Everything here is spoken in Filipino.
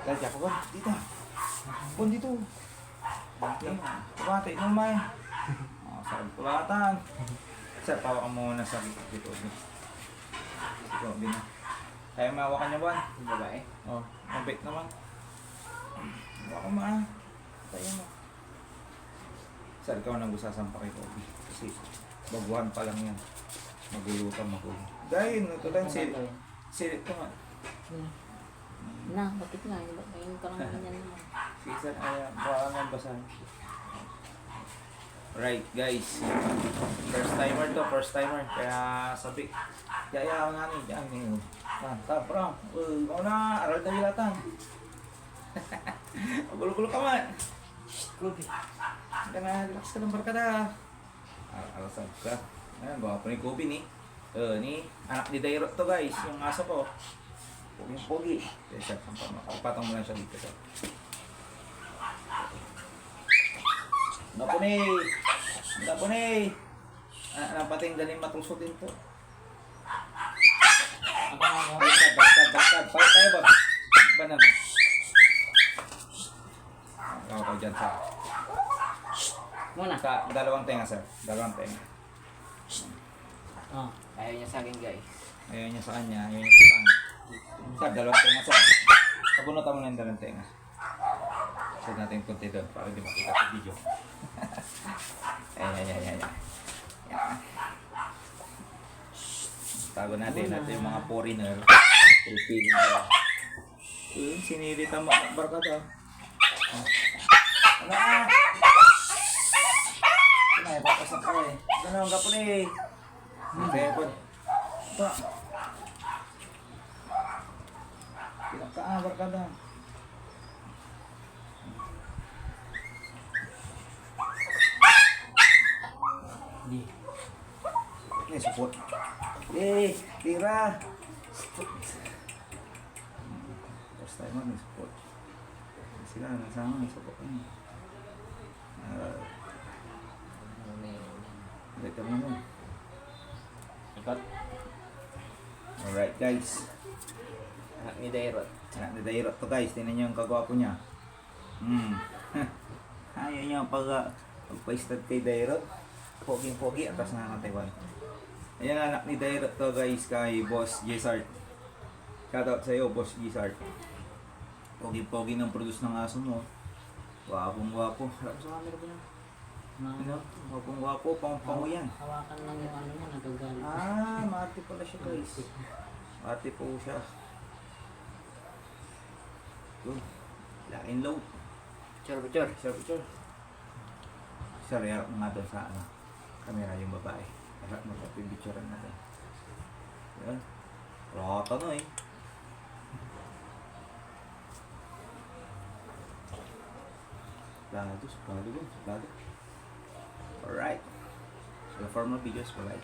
Kaya ko ba? Dito. Pun dito. Pabati nung may. Sarap kulatan. Sir, pawa ka muna sa dito. Dito, bina. Kaya mahawakan niya ba? Yung babae. Oh, mabait naman. Hawa ko ma. Kaya mo. Sir, ikaw nang gusasampa kay Kobe. Kasi baguhan pa lang yan. Magulutan, magulo. Dahil, ito lang sirit ko nga. Na, bakit nga? Ngayon ka lang ganyan naman. Sige sir, baka nga basahin. Right guys, first timer, kaya sabi, kaya ako namin, dyan ngayon. Bro, ikaw na, aral na bilatan. Magulo-gulo ka man. Kobe. Hindi na, relax ka ng barkada. Alasag ka. Ayan, gawa po ni Kobe ni. Ni, anak ni Dairot to guys, yung aso ko. Pogi. Kaya sir, patong mo lang siya dito sir. Napunay! Ang pating galing matulsutin to. Bastard. Palit tayo ba? Ba naman? Ikaw ko dyan sa... Muna. Sa dalawang tenga sir. Dalawang tenga. Oh. Ayaw niya sa akin guys. Ayaw niya sa kanya, ayaw niya sa kanya. Sir, dalawang tenga sir. Pabunutan mo na yung dalawang tenga. Sir natin yung konti doon para di makita sa video. Ayan. Tago natin yung mga foreigner. Pilipino nila. Sinilita mo barkada. Ano ah? Ano papasak ko eh. Ganun ka po eh. Telepon. Ito. Pinaka barkada. Ini support. Tira. First time may support. Sila nasama may support ini. Dito mo na. Ikot. Alright guys. Anak ni Dairot. Anak ni Dairot to guys. Tingnan niyo yung kagwapo niya. Ayaw niya pagpa-stud kay Dairot. Pogi-pogi atas na ng Taiwan. Ayan anak ni Dairot to guys kay Boss Gisart. Shoutout sa iyo Boss Gisart. Pogi-pogi ng produce ng aso mo. Gwapong-gwapo. Harap sa camera ko yan. Ano? Gwapong-gwapo. Pang-pango yan. Hawakan lang yung ano mo, nagagalit. Mati pala siya guys. Mati po siya. Good. Laking low. Picture. Picture. Sir, harap mo nga doon sa ano. Camera yung babae. Harap mo sa pipicturean natin. Yan. Rata na eh. Suplado. Alright. So for more videos, bye-bye.